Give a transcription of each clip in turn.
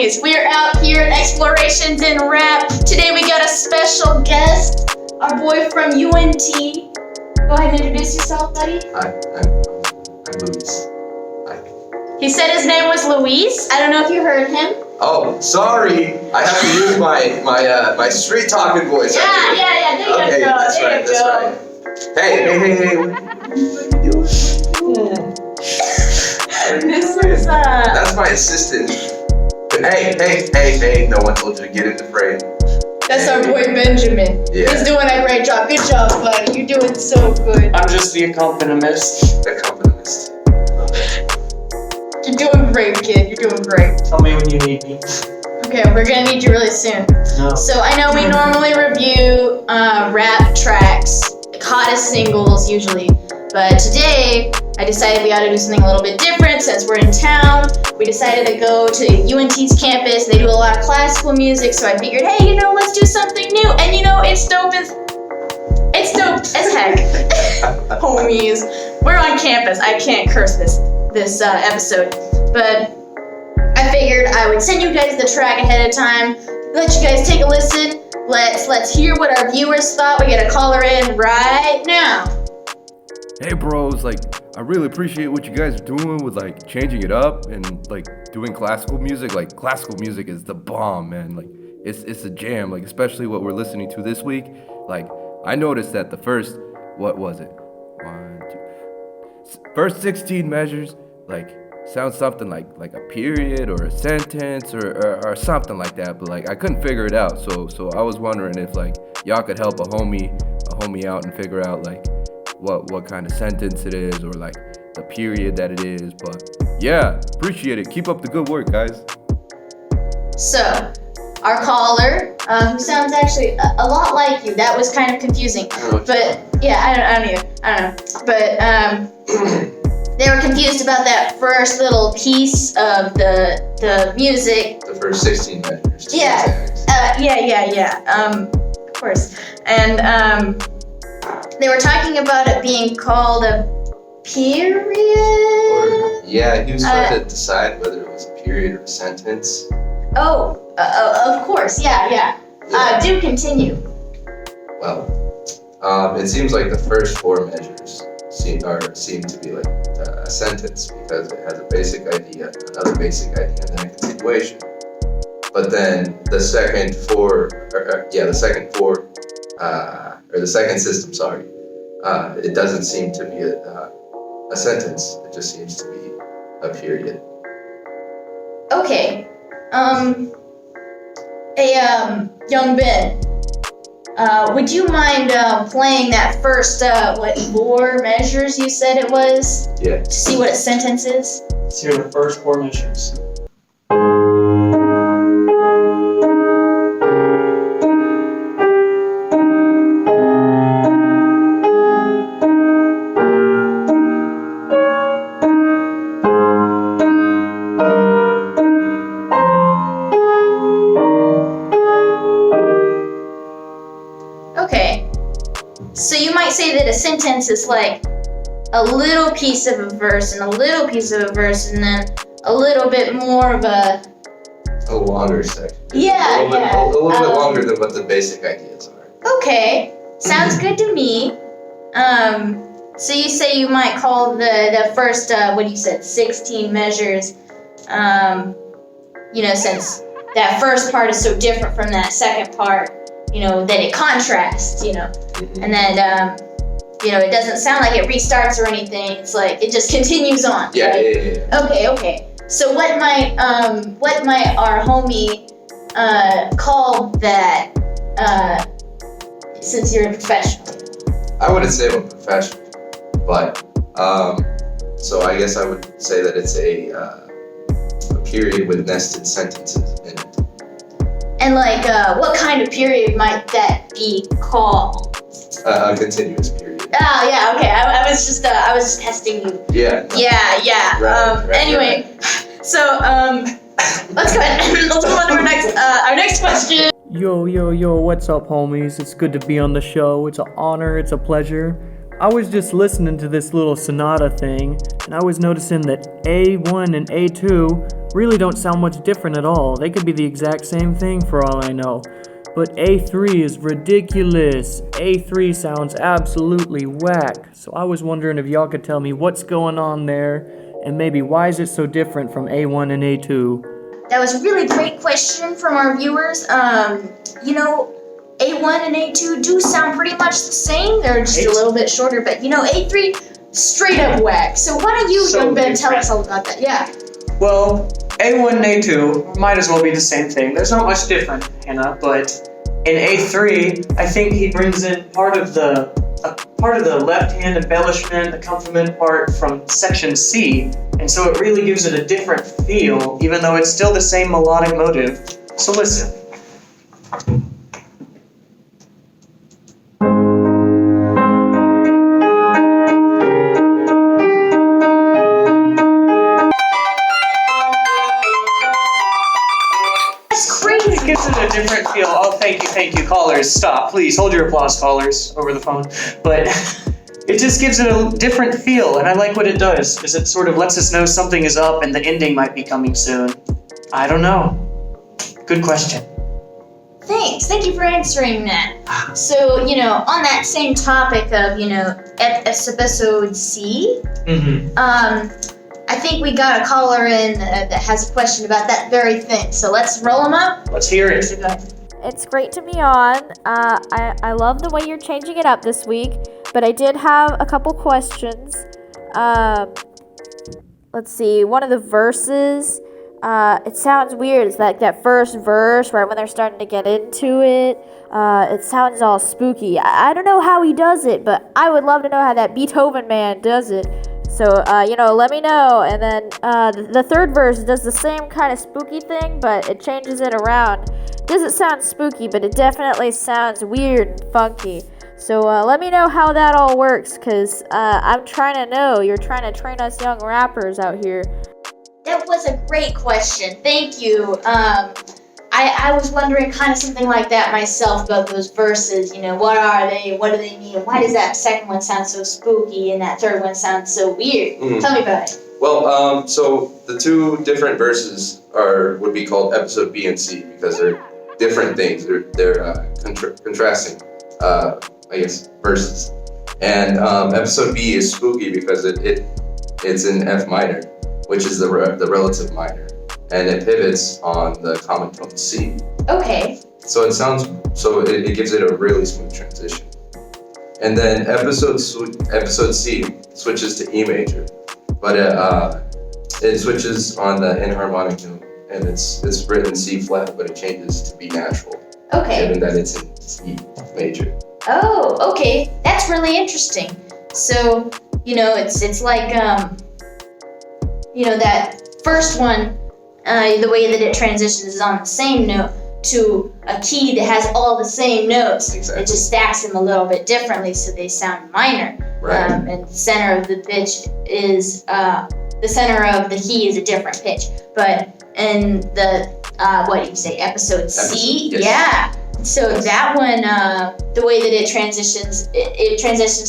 homies. We're out here at Explorations in Rap. Today we got a special guest, our boy from UNT. Go ahead and introduce yourself, buddy. Hi, I'm Luis. Hi. He said his name was Luis. I don't know if you heard him. Oh, sorry. I have to use my street talking voice. Yeah. There you Okay, go. that's There right. you go. Hey. What are you doing? This is That's my assistant. Hey! No one told you to get in the frame. That's our boy Benjamin. Yeah. He's doing a great job. Good job, buddy. You're doing so good. I'm just the accompanist. Accompanist. You're doing great, kid. You're doing great. Tell me when you need me. Okay, we're gonna need you really soon. No. So I know we normally review rap tracks, hottest singles usually, but today I decided we ought to do something a little bit different since we're in town. We decided to go to UNT's campus. They do a lot of classical music, so I figured, hey, let's do something new. And it's dope as heck. Homies, we're on campus. I can't curse this episode, but I figured I would send you guys the track ahead of time, let you guys take a listen. Let's hear what our viewers thought. We get a caller in right now. Hey bros, I really appreciate what you guys are doing with changing it up and doing classical music. Classical music is the bomb, man. It's a jam, especially what we're listening to this week. I noticed that the first, what was it? First 16 measures, sounds something like a period or a sentence or something like that, but I couldn't figure it out. So I was wondering if y'all could help a homie out and figure out what kind of sentence it is or the period that it is. But yeah, appreciate it. Keep up the good work, guys. So, our caller, who sounds actually a lot like you, that was kind of confusing. But yeah, I don't know. But they were confused about that first little piece of the music. The first 16 measures. Yeah. Of course. And they were talking about it being called a period. He was trying to decide whether it was a period or a sentence. Oh, of course. Yeah. Do continue. Well, it seems like the first four measures seem to be a sentence because it has a basic idea, another basic idea, and then a continuation. But then the second system, it doesn't seem to be a sentence. It just seems to be a period. Okay. Young Ben, would you mind playing that first, four measures you said it was? Yeah. To see what a sentence is? Let's hear the first four measures. Okay. So you might say that a sentence is a little piece of a verse and a little piece of a verse and then a little bit more of a longer section. Yeah, a little bit longer than what the basic ideas are. Okay, sounds good to me. So you say you might call the first, 16 measures, since that first part is so different from that second part, that it contrasts, Mm-hmm. and then, it doesn't sound like it restarts or anything. It's it just continues on. Yeah, right? yeah. Okay. So what might our homie call that? Since you're a professional. I wouldn't say I'm a professional, but so I guess I would say that it's a period with nested sentences in it. And what kind of period might that be called? A continuous period. Oh yeah, okay. I was just testing you. Yeah. Yeah. Right. Anyway, so let's go ahead. Let's move on to our next question. Yo, what's up, homies? It's good to be on the show. It's an honor, it's a pleasure. I was just listening to this little sonata thing, and I was noticing that A1 and A2 really don't sound much different at all. They could be the exact same thing for all I know. But A3 is ridiculous. A3 sounds absolutely whack. So I was wondering if y'all could tell me what's going on there, and maybe why is it so different from A1 and A2? That was a really great question from our viewers. A1 and A2 do sound pretty much the same. They're just a little bit shorter, but A3 straight up whack. So why don't you, young Ben, tell us all about that? Yeah. Well, A1 and A2 might as well be the same thing. There's not much different, Hannah, but in A3, I think he brings in part of the left-hand embellishment, accompaniment part from section C, and so it really gives it a different feel, even though it's still the same melodic motive. So listen. It gives it a different feel. Oh, thank you, callers. Stop, please. Hold your applause, callers, over the phone. But it just gives it a different feel, and I like what it does, because it sort of lets us know something is up and the ending might be coming soon. I don't know. Good question. Thanks. Thank you for answering that. So, on that same topic of, episode C, I think we got a caller in that has a question about that very thing. So let's roll them up. Let's hear it. It's great to be on. I love the way you're changing it up this week, but I did have a couple questions. Let's see, one of the verses, it sounds weird. It's like that first verse, right when they're starting to get into it. It sounds all spooky. I don't know how he does it, but I would love to know how that Beethoven man does it. So, let me know. And then the third verse does the same kind of spooky thing, but it changes it around. It doesn't sound spooky, but it definitely sounds weird and funky. So let me know how that all works, because I'm trying to know. You're trying to train us young rappers out here. That was a great question. Thank you. I was wondering kind of something like that myself about those verses. What are they? What do they mean? Why does that second one sound so spooky and that third one sound so weird? Tell me about it. Well, so the two different verses would be called episode B and C because they're different things. They're contrasting, verses. And episode B is spooky because it's in F minor, which is the relative minor. And it pivots on the common tone C. Okay. So it gives it a really smooth transition. And then episode C switches to E major, but it switches on the enharmonic note, and it's written C flat, but it changes to B natural. Okay. Given that it's in E major. Oh, okay. That's really interesting. So, it's like that first one. The way that it transitions is on the same note to a key that has all the same notes. Exactly. It just stacks them a little bit differently so they sound minor. Right. And the center of the pitch is, the center of the key is a different pitch. But in the, episode C? Yes. Yeah. So that one, the way that it transitions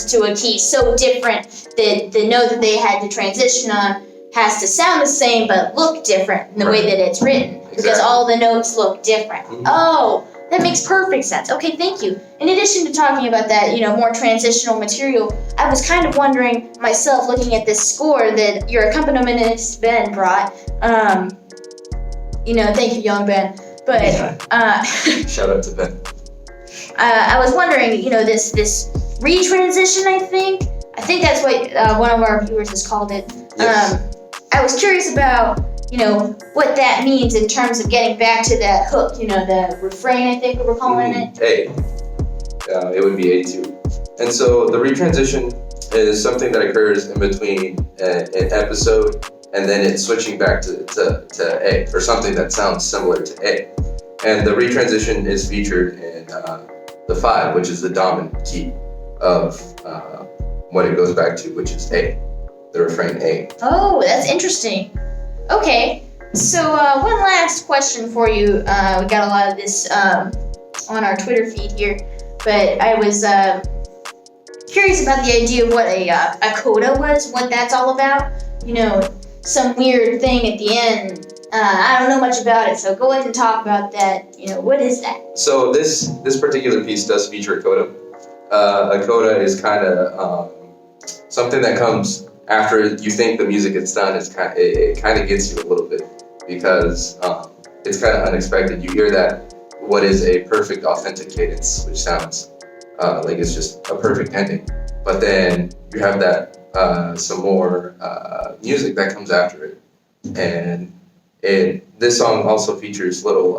to a key so different that the note that they had to transition on has to sound the same but look different in the way that it's written because all the notes look different. Mm-hmm. Oh, that makes perfect sense. Okay, thank you. In addition to talking about that, more transitional material, I was kind of wondering myself, looking at this score that your accompanist Ben brought. Thank you, young Ben. But shout out to Ben. I was wondering, this retransition. I think that's what one of our viewers has called it. Yes. I was curious about, what that means in terms of getting back to that hook, the refrain, I think we were calling it. A. It would be A2. And so the retransition is something that occurs in between an episode and then it's switching back to A, or something that sounds similar to A. And the retransition is featured in the 5, which is the dominant key of what it goes back to, which is A. The refrain A. Oh, that's interesting. Okay, so one last question for you. We got a lot of this on our Twitter feed here, but I was curious about the idea of what a coda was, what that's all about. Some weird thing at the end I don't know much about it, so go ahead and talk about that. What is that? So this particular piece does feature a coda. A coda is kind of something that comes after you think the music is done. It kind of gets you a little bit because it's kind of unexpected. You hear that what is a perfect authentic cadence, which sounds like it's just a perfect ending, but then you have that some more music that comes after it, and this song also features little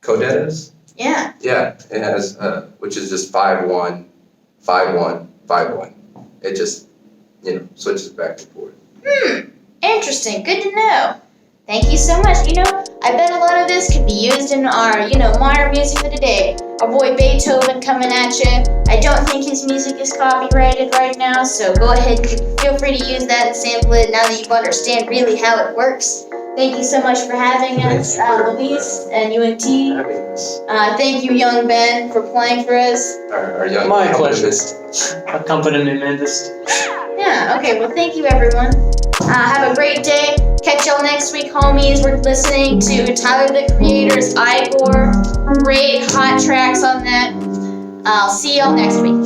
codetas. Yeah. Yeah, it has which is just 5-1, 5-1, 5-1. It just switches back and forth. Interesting. Good to know. Thank you so much. I bet a lot of this could be used in our, modern music of today. Our boy Beethoven coming at you. I don't think his music is copyrighted right now, so go ahead and feel free to use that and sample it now that you understand really how it works. Thank you so much for having us, Luis and UNT. Having this, Thank you, young Ben, for playing for us. our young My pleasure. accompanist. Accompaniment. Yeah, okay, well, thank you, everyone. Have a great day. Catch y'all next week, homies. We're listening to Tyler the Creator's Igor. Great hot tracks on that. I'll see y'all next week.